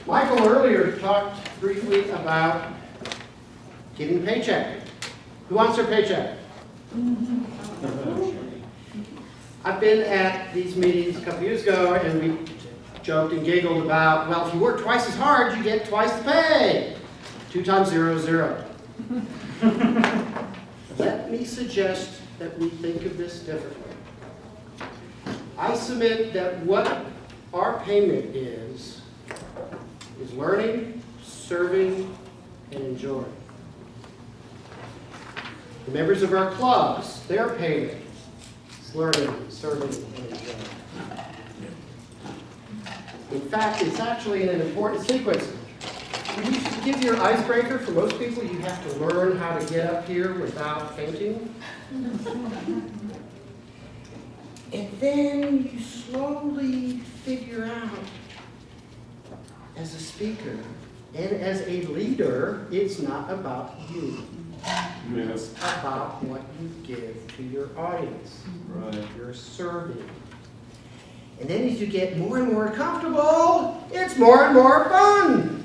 Michael earlier talked briefly about getting a paycheck. Who wants their paycheck? I've been at these meetings a couple years ago, and we joked and giggled about, well, if you work twice as hard, you get twice the pay. 2 times 0 is 0. Let me suggest that we think of this differently. I submit that what our payment is learning, serving, and enjoying. The members of our clubs, their payment is learning, serving, and enjoying. In fact, it's actually in an important sequence. You should give your icebreaker. For most people, you have to learn how to get up here without fainting. And then you slowly figure out, as a speaker and as a leader, it's not about you. Yes. It's about what you give to your audience. Right. You're serving. And then as you get more and more comfortable, it's more and more fun.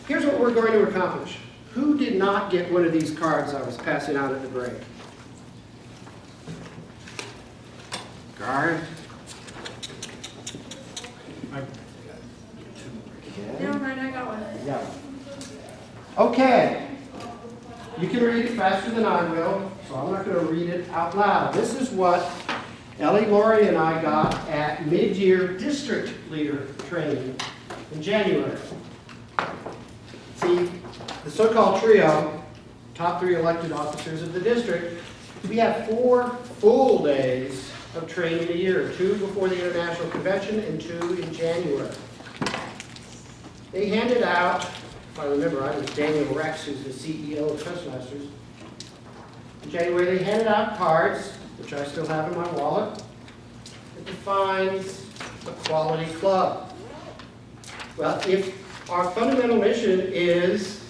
Here's what we're going to accomplish. Who did not get one of these cards I was passing out at the break? Guard. Never mind, I got one. Yeah. Okay. You can read it faster than I will, so I'm not going to read it out loud. This is what Ellie, Lori, and I got at mid-year district leader training in January. See, the so-called trio, top 3 elected officers of the district, we have 4 full days of training a year, 2 before the International Convention and 2 in January. They handed out, if I remember, I was Daniel Rex, who's the CEO of Toastmasters. In January, they handed out cards, which I still have in my wallet, that defines a quality club. Well, if our fundamental mission is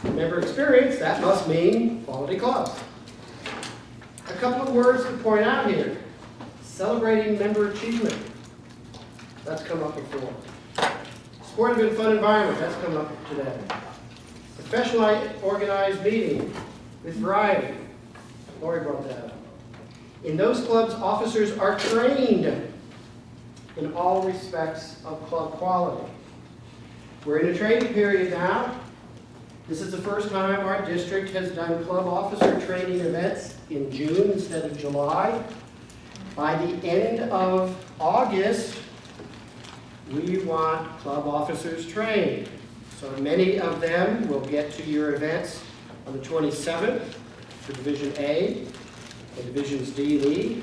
member experience, that must mean quality clubs. A couple of words to point out here. Celebrating member achievement. That's come up before. Supportive and fun environment. That's come up today. Professionally organized meeting with variety. Lori brought that up. In those clubs, officers are trained in all respects of club quality. We're in a training period now. This is the first time our district has done club officer training events in June instead of July. By the end of August, we want club officers trained. So many of them will get to your events on the 27th for Division A and Divisions D and E.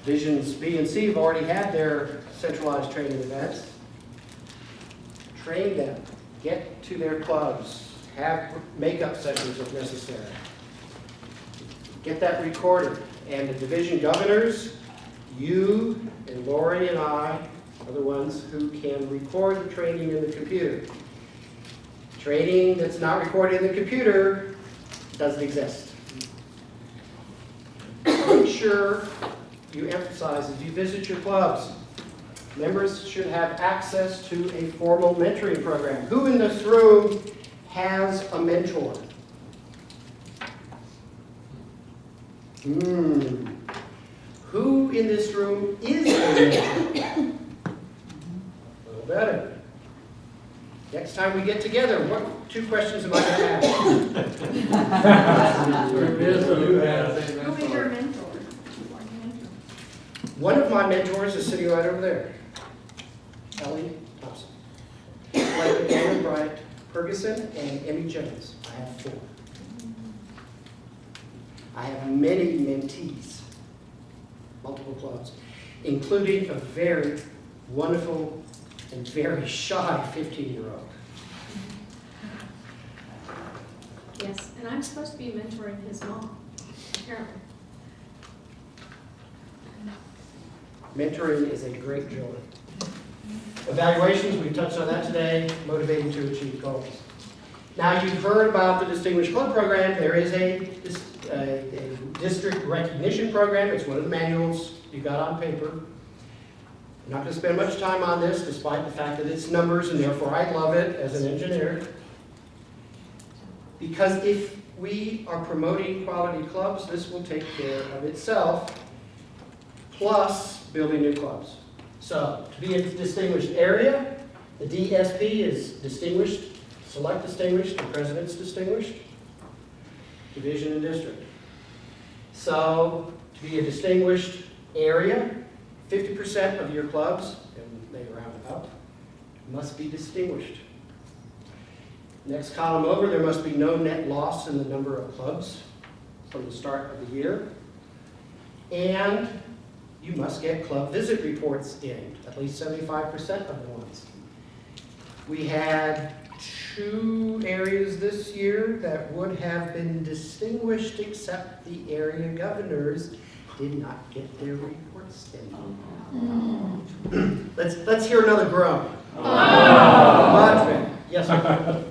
Divisions B and C have already had their centralized training events. Train them. Get to their clubs. Have makeup sessions if necessary. Get that recorded. And the division governors, you and Lori and I are the ones who can record the training in the computer. Training that's not recorded in the computer doesn't exist. Make sure you emphasize as you visit your clubs, members should have access to a formal mentoring program. Who in this room has a mentor? Who in this room is a mentor? A little better. Next time we get together, what 2 questions am I going to ask? Who is your mentor? One of my mentors is sitting right over there. Ellie Thompson. Like Anna Bright Ferguson and Emmy Jones. I have 4. I have many mentees, multiple clubs, including a very wonderful and very shy 15-year-old. Yes, and I'm supposed to be mentoring his mom, apparently. Mentoring is a great joy. Evaluations, we touched on that today, motivating to achieve goals. Now you've heard about the Distinguished Club Program. There is a district recognition program. It's one of the manuals you got on paper. I'm not going to spend much time on this, despite the fact that it's numbers, and therefore I love it as an engineer. Because if we are promoting quality clubs, this will take care of itself, plus building new clubs. So, to be a distinguished area, the DSP is distinguished, select distinguished, and president's distinguished, division and district. So, to be a distinguished area, 50% of your clubs, and they round it up, must be distinguished. Next column over, there must be no net loss in the number of clubs from the start of the year. And you must get club visit reports in, at least 75% of the ones. We had 2 areas this year that would have been distinguished, except the area governors did not get their reports in. Let's hear another groan. Much better. Yes, sir.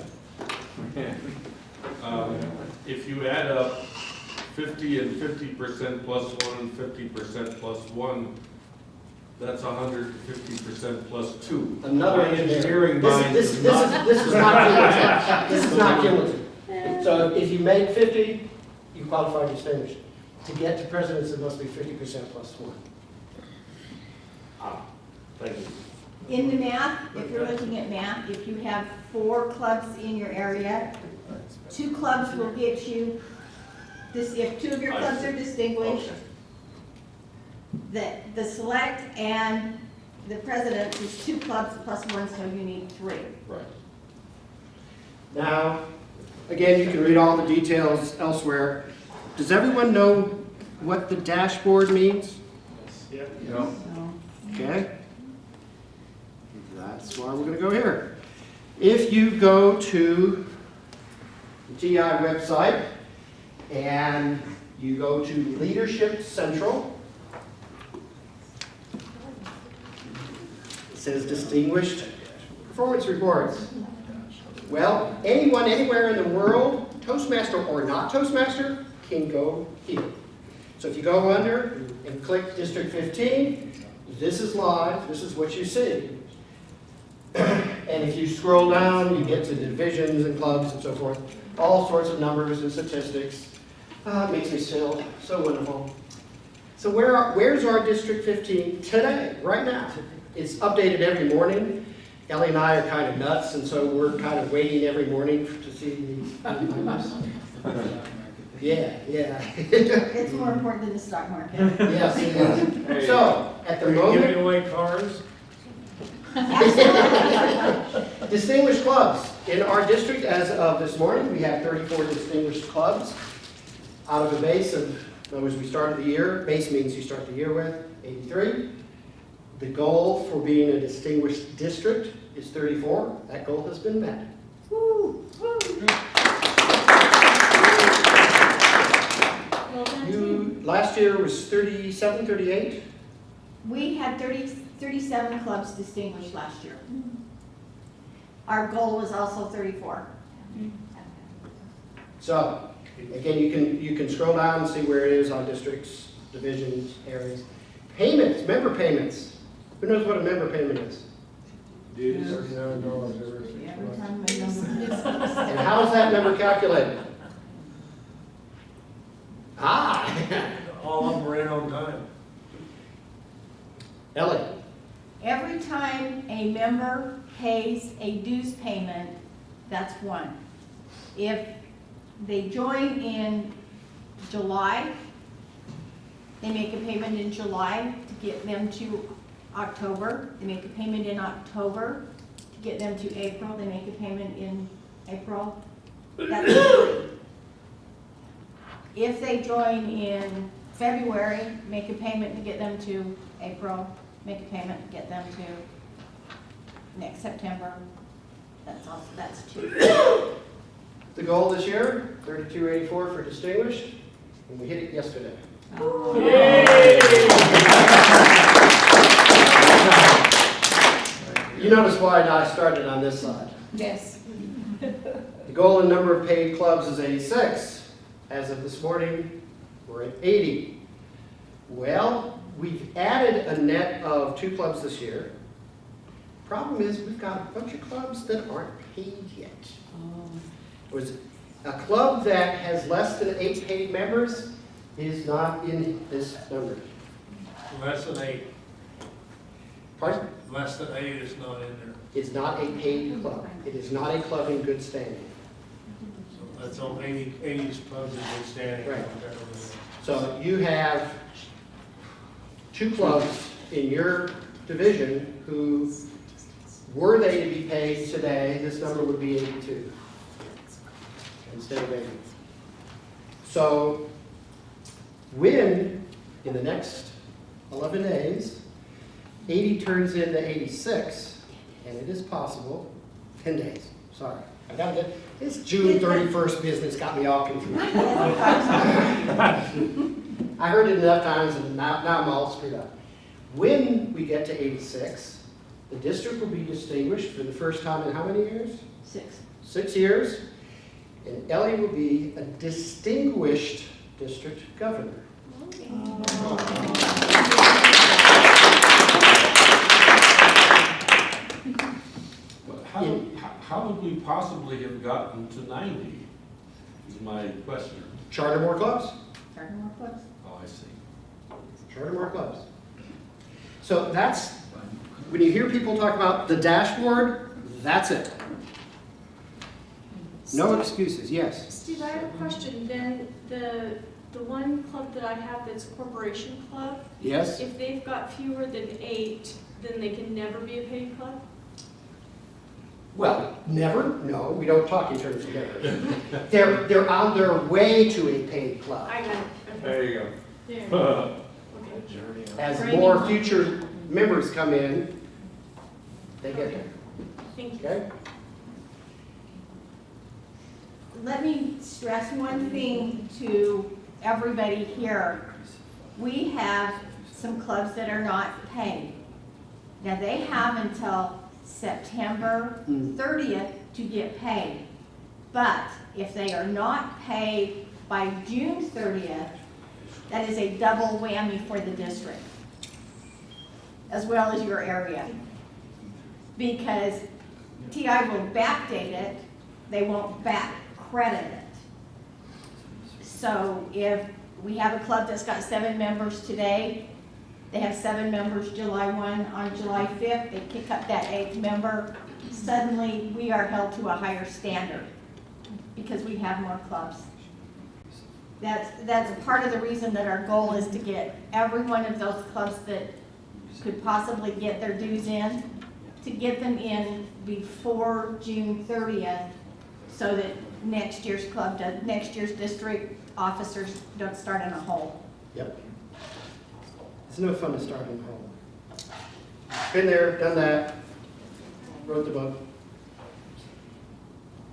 If you add up 50 and 50% plus 1 and 50% plus 1, that's 150% plus 2. Another My engineering mind This does not. is not cumulative. This is not cumulative. So if you make 50, you qualify distinguished. To get to presidents, it must be 50% plus 1. Thank you. In the math, if you're looking at math, if you have 4 clubs in your area, 2 clubs will get you this. If 2 of your clubs are distinguished, the select and the president is 2 clubs plus 1, so you need 3. Right. Now, again, you can read all the details elsewhere. Does everyone know what the dashboard means? Yeah. So, Okay. That's why we're going to go here. If you go to the GI website and you go to Leadership Central, it says Distinguished Performance Reports. Well, anyone anywhere in the world, Toastmaster or not Toastmaster, can go here. So if you go under and click District 15, this is live, this is what you see. And if you scroll down, you get to divisions and clubs and so forth, all sorts of numbers and statistics. It makes me feel so wonderful. So where's our District 15 today, right now? It's updated every morning. Ellie and I are kind of nuts, and so we're kind of waiting every morning to see these numbers. Yeah. it's more important than the stock market. Yes, it is. Hey, So, at the Are you moment, giving away cars? distinguished clubs. In our district, as of this morning, we have 34 distinguished clubs out of a base of, in other words, we started the year, base means you start the year with, 83. The goal for being a distinguished district is 34. That goal has been met. Woo, woo. Well done, Last year was 37, 38. We had 37 clubs distinguished last year. Our goal was also 34. So, again, you can scroll down and see where it is on districts, divisions, areas. Payments, member payments. Who knows what a member payment is? Dude, $39 every 6 Every months. time my number And how is that number calculated? All of them ran on time. Ellie. Every time a member pays a dues payment, that's 1. If they join in July, they make a payment in July to get them to October. They make a payment in October to get them to April. They make a payment in April. That's 3. If they join in February, make a payment to get them to April, make a payment to get them to next September. That's 2. The goal this year, 3284 for distinguished, and we hit it yesterday. You notice why I started on this side. Yes. The goal in number of paid clubs is 86. As of this morning, we're at 80. Well, We've added a net of 2 clubs this year. Problem is, we've got a bunch of clubs that aren't paid yet. Was a club that has less than 8 paid members is not in this number. Less than 8, Pardon? less than 8 is not in there. It's not a paid club. It is not a club in good standing. So that's on 80 clubs in good standing. Right. So you have 2 clubs in your division who, were they to be paid today, this number would be 82 instead of 80. So when, in the next 11 days, 80 turns into 86, and it is possible, 10 days, sorry. I got it. This June 31st business got me all confused. I heard it enough times and now I'm all screwed up. When we get to 86, the district will be distinguished for the first time in how many years? 6. 6 years. And Ellie will be a distinguished district governor. But how would we possibly have gotten to 90 is my question. Charter more clubs. Starting more clubs. Oh, I see. Charter more clubs. So that's, when you hear people talk about the dashboard, that's it. No excuses, yes. Steve, I have a question. Then the one club that I have that's a corporation club, Yes? if they've got fewer than 8, then they can never be a paid club? Well, never, no, we don't talk in terms of never. They're on their way to a paid club. I got it. Okay. There you There. go. Okay. As more future members come in, they get there, Thank you. okay? Let me stress one thing to everybody here. We have some clubs that are not paid. Now, they have until September 30th to get paid. But if they are not paid by June 30th, that is a double whammy for the district, as well as your area. Because TI will backdate it, they won't back credit it. So if we have a club that's got 7 members today, they have 7 members July 1, on July 5th, they kick up that 8th member, suddenly we are held to a higher standard because we have more clubs. That's part of the reason that our goal is to get every one of those clubs that could possibly get their dues in, to get them in before June 30th, so that next year's district officers don't start in a hole. Yep. It's no fun to start in the hole. Been there, done that, wrote the book.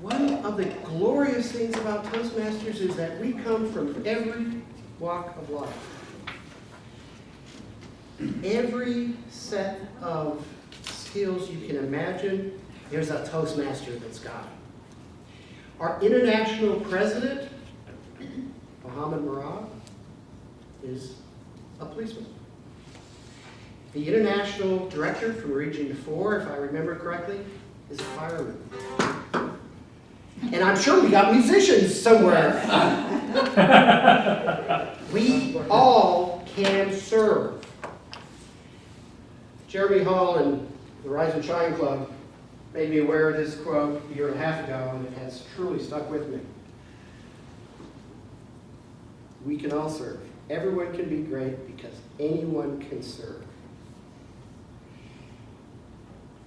One of the glorious things about Toastmasters is that we come from every walk of life. Every set of skills you can imagine, there's a Toastmaster that's got it. Our international president, Mohammed Murad, is a policeman. The international director from Region 4, if I remember correctly, is a fireman. And I'm sure we got musicians somewhere. We all can serve. Jeremy Hall and the Rise and Shine Club made me aware of this quote a year and a half ago, and it has truly stuck with me. We can all serve. Everyone can be great because anyone can serve.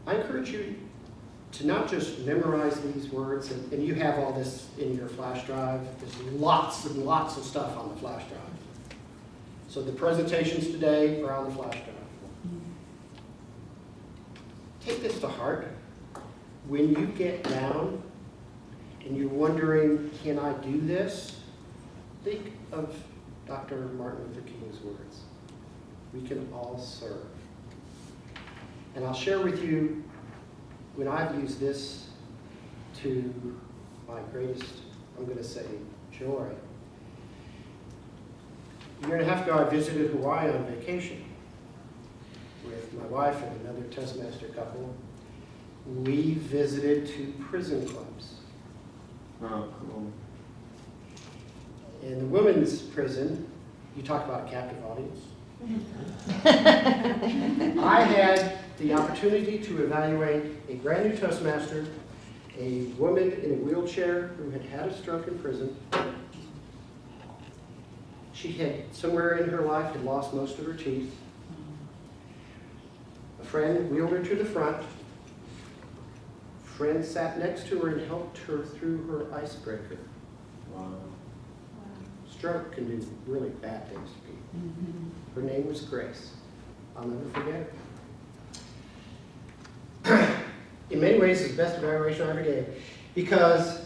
I encourage you to not just memorize these words, and you have all this in your flash drive. There's lots and lots of stuff on the flash drive. So the presentations today are on the flash drive. Take this to heart. When you get down and you're wondering, can I do this? Think of Dr. Martin Luther King's words. We can all serve. And I'll share with you when I've used this to my greatest, I'm going to say, joy. A year and a half ago, I visited Hawaii on vacation. my wife and another Toastmaster couple, we visited 2 prison clubs. Oh, cool. In the women's prison, you talk about a captive audience. I had the opportunity to evaluate a brand new Toastmaster, a woman in a wheelchair who had had a stroke in prison. She had, somewhere in her life, had lost most of her teeth. A friend wheeled her to the front. A friend sat next to her and helped her through her icebreaker. Wow. Stroke can do really bad things to people. Her name was Grace. I'll never forget her. In many ways, it's the best evaluation I ever gave, because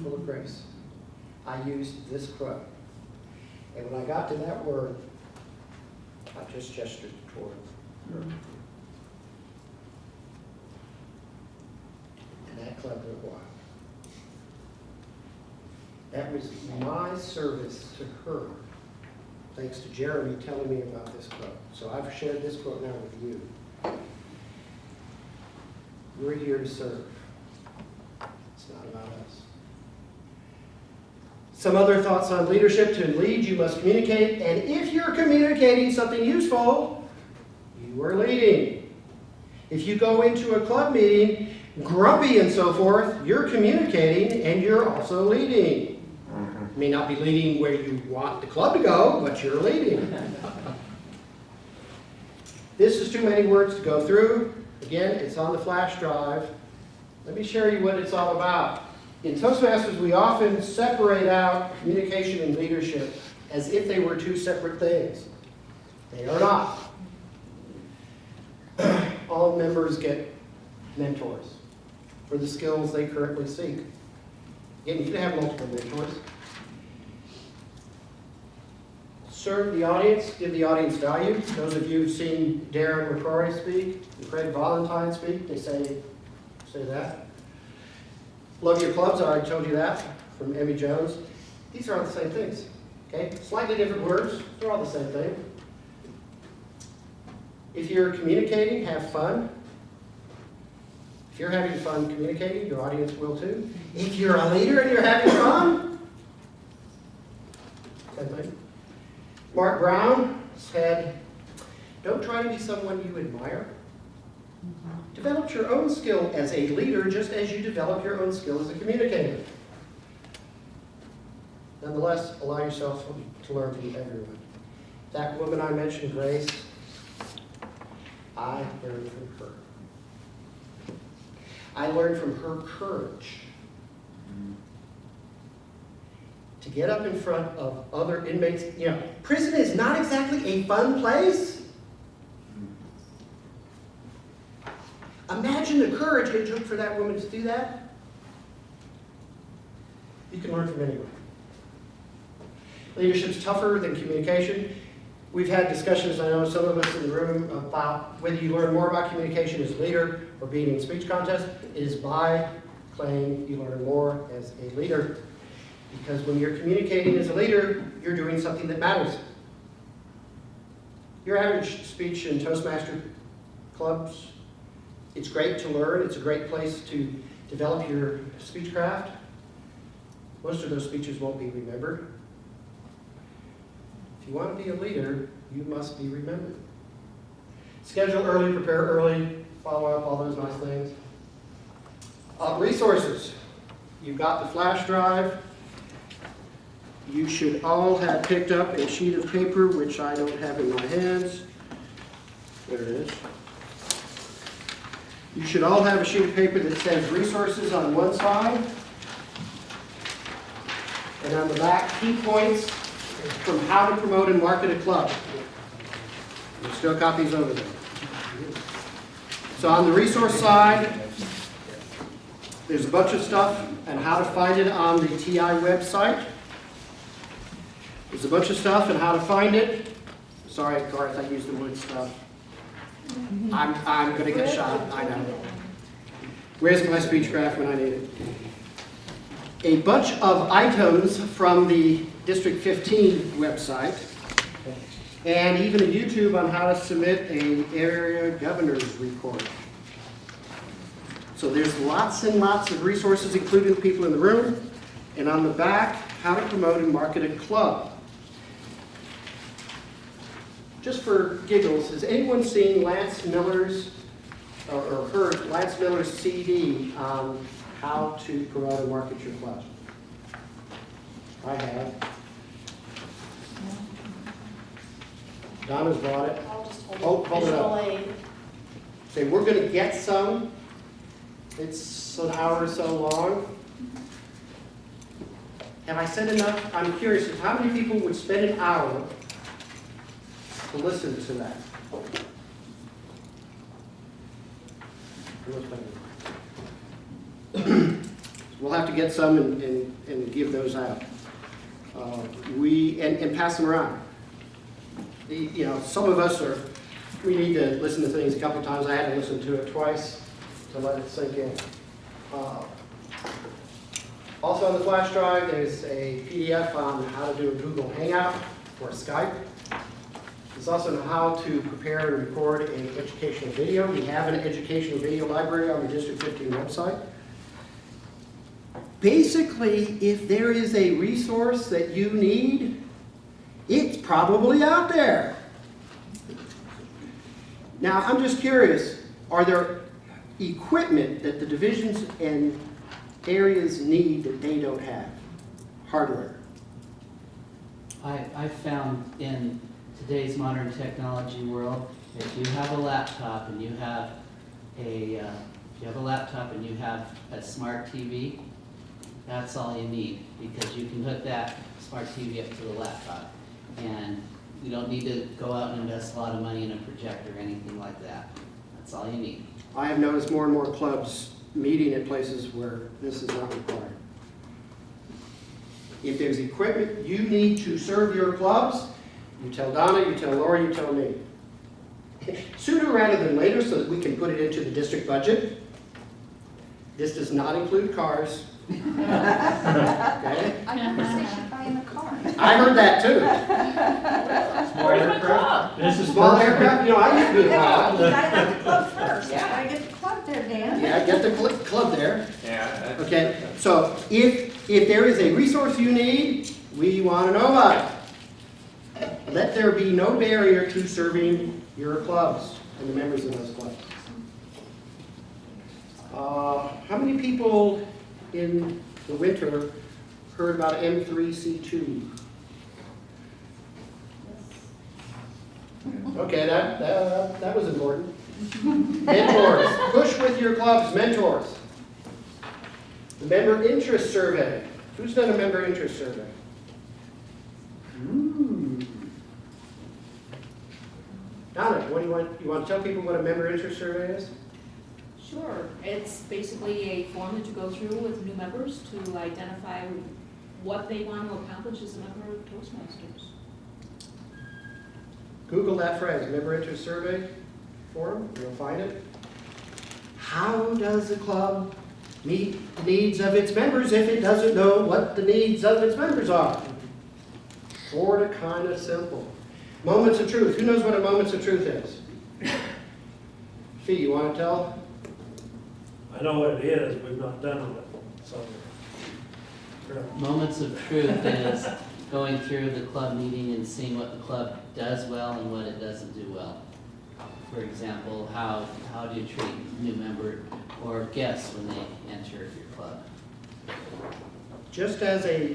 full of grace, I used this quote. And when I got to that word, I just gestured toward her. And that club went wild. That was my service to her, thanks to Jeremy telling me about this quote. So I've shared this quote now with you. We're here to serve. It's not about us. Some other thoughts on leadership. To lead, you must communicate. And if you're communicating something useful, you are leading. If you go into a club meeting grumpy and so forth, you're communicating and you're also leading. You may not be leading where you want the club to go, but you're leading. This is too many words to go through. Again, it's on the flash drive. Let me share you what it's all about. In Toastmasters, we often separate out communication and leadership as if they were 2 separate things. They are not. All members get mentors for the skills they currently seek. Again, you can have multiple mentors. Serve the audience, give the audience value. Those of you who've seen Darren McCrory speak, and Craig Valentine speak, they say that. Love your clubs, I already told you that, from Emmy Jones. These are all the same things, okay? Slightly different words, they're all the same thing. If you're communicating, have fun. If you're having fun communicating, your audience will too. If you're a leader and you're having fun, same thing. Mark Brown said, don't try to be someone you admire. Develop your own skill as a leader just as you develop your own skill as a communicator. Nonetheless, allow yourself to learn from everyone. That woman I mentioned, Grace, I learned from her. I learned from her courage to get up in front of other inmates. You know, prison is not exactly a fun place. Imagine the courage it took for that woman to do that. You can learn from anyone. Leadership's tougher than communication. We've had discussions, I know some of us in the room, about whether you learn more about communication as a leader or being in speech contests. It is my claim you learn more as a leader. Because when you're communicating as a leader, you're doing something that matters. Your average speech in Toastmaster clubs, it's great to learn. It's a great place to develop your speech craft. Most of those speeches won't be remembered. If you want to be a leader, you must be remembered. Schedule early, prepare early, follow up, all those nice things. Resources. You've got the flash drive. You should all have picked up a sheet of paper, which I don't have in my hands. There it is. You should all have a sheet of paper that says resources on one side, and on the back, key points from how to promote and market a club. There's still copies over there. So on the resource side, there's a bunch of stuff and how to find it on the TI website. There's a bunch of stuff and how to find it. Sorry, Garth, I used the word stuff. I'm going to get shot, I know. Where's my speechcraft when I need it? A bunch of items from the District 15 website. And even a YouTube on how to submit an area governor's report. So there's lots and lots of resources, including the people in the room. And on the back, how to promote and market a club. Just for giggles, has anyone seen Lance Miller's, or heard Lance Miller's CD on how to promote and market your club? I have. Donna's bought it. I'll just hold it. Hold it up. Visual aid. Say, we're going to get some. It's an hour or so long. Have I said enough? I'm curious, how many people would spend an hour to listen to that? We'll have to get some and give those out. And pass them around. You know, some of us we need to listen to things a couple times. I had to listen to it twice to let it sink in. Also on the flash drive, there's a PDF on how to do a Google Hangout or Skype. There's also how to prepare and record an educational video. We have an educational video library on the District 15 website. Basically, if there is a resource that you need, it's probably out there. Now, I'm just curious, are there equipment that the divisions and areas need that they don't have? Hardware. I've found in today's modern technology world, if you have a laptop and you have a smart TV, that's all you need, because you can hook that smart TV up to the laptop. And you don't need to go out and invest a lot of money in a projector or anything like that. That's all you need. I have noticed more and more clubs meeting at places where this is not required. If there's equipment you need to serve your clubs, you tell Donna, you tell Laura, you tell me. Sooner rather than later, so that we can put it into the district budget. This does not include cars. Okay? I never say she's buying a car. I heard that too. Where's my club? This is Small aircraft, you know, I used to be a You pilot. gotta get the club first. Yeah. Gotta get the club there, Dan. Yeah, get the club there. Yeah. Okay, so if there is a resource you need, we want to know about it. Let there be no barrier to serving your clubs and the members of those clubs. How many people in the winter heard about M3C2? Okay, that was important. Mentors, push with your club's mentors. The member interest survey. Who's done a member interest survey? Donna, what do you want to tell people what a member interest survey is? Sure. It's basically a form that you go through with new members to identify what they want to accomplish as a member of Toastmasters. Google that phrase, member interest survey form, you'll find it. How does the club meet the needs of its members if it doesn't know what the needs of its members are? Sort of, kind of simple. Moments of truth. Who knows what a moments of truth is? Fee, you want to tell? I know what it is, we've not done it, so. Moments of truth is going through the club meeting and seeing what the club does well and what it doesn't do well. For example, how do you treat new member or guests when they enter your club? Just as there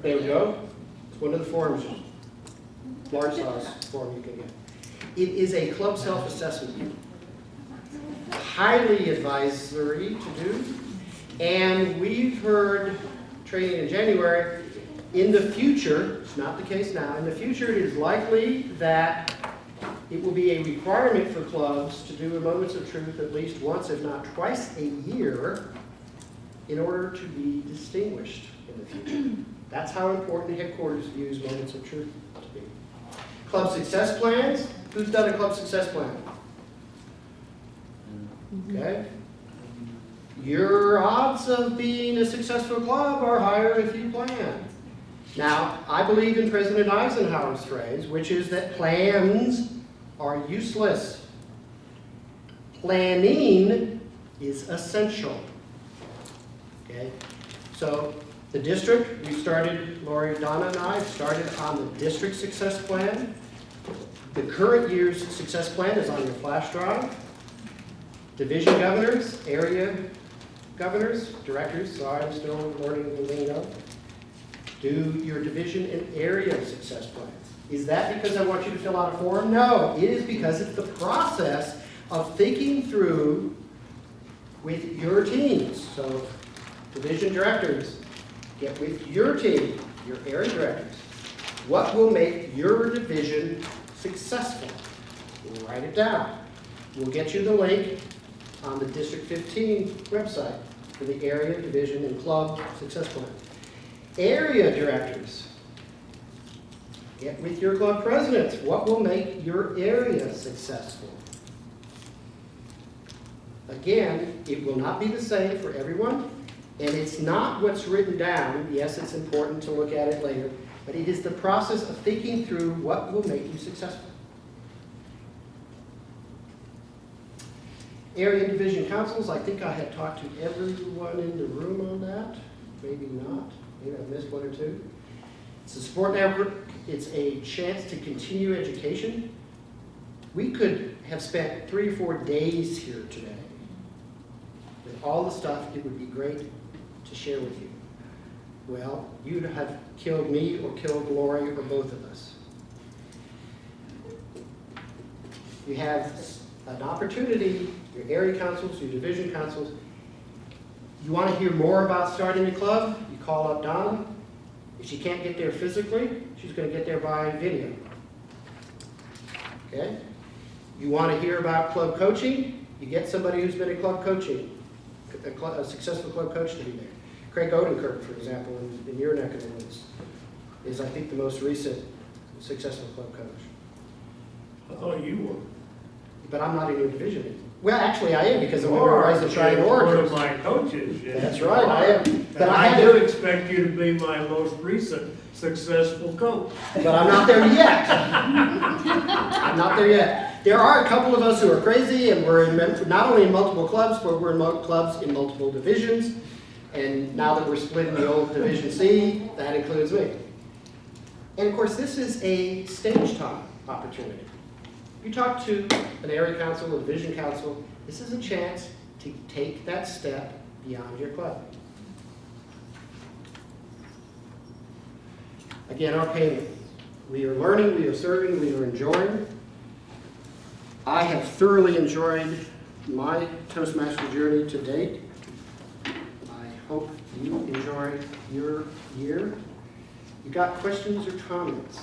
we go. It's one of the forms, large size form you can get. It is a club self-assessment. Highly advisory to do. And we've heard training in January, in the future, it's not the case now, in the future it is likely that it will be a requirement for clubs to do a moments of truth at least once, if not twice a year, in order to be distinguished in the future. That's how important headquarters views moments of truth to be. Club success plans. Who's done a club success plan? Okay. Your odds of being a successful club are higher if you plan. Now, I believe in President Eisenhower's phrase, which is that plans are useless. Planning is essential. Okay? So, the district, we started, Lori, Donna, and I started on the district success plan. The current year's success plan is on your flash drive. Division governors, area governors, directors, sorry, I'm still learning the lingo. Do your division and area success plans. Is that because I want you to fill out a form? No, it is because it's the process of thinking through with your teams. So, division directors, get with your team, your area directors. What will make your division successful? Write it down. We'll get you the link on the District 15 website for the area, division, and club success plan. Area directors, get with your club presidents. What will make your area successful? Again, it will not be the same for everyone, and it's not what's written down. Yes, it's important to look at it later, but it is the process of thinking through what will make you successful. Area and division councils, I think I had talked to everyone in the room on that. Maybe not. Maybe I've missed one or two. It's a support network. It's a chance to continue education. We could have spent 3 or 4 days here today with all the stuff it would be great to share with you. Well, you'd have killed me or killed Lori or both of us. You have an opportunity, your area councils, your division councils. You want to hear more about starting a club? You call up Donna. If she can't get there physically, she's going to get there by video. Okay? You want to hear about club coaching? You get somebody who's been in club coaching, a successful club coach to be there. Craig Odenkirk, for example, in your neck of the woods, is I think the most recent successful club coach. I thought you were. But I'm not in your division. Well, actually, I am because we You were are, Rise and Shine you're one of Orators. my coaches. yes. That's right, I am. But And I I do haven't, expect you to be my most recent successful coach. but I'm not there yet. I'm not there yet. There are a couple of us who are crazy, and we're in, not only in multiple clubs, but we're in clubs in multiple divisions. And now that we're splitting the old Division C, that includes me. And of course, this is a stage time opportunity. You talk to an area council, a division council, this is a chance to take that step beyond your club. Again, our payment. We are learning, we are serving, we are enjoying. I have thoroughly enjoyed my Toastmaster journey to date. I hope you enjoyed your year. You got questions or comments?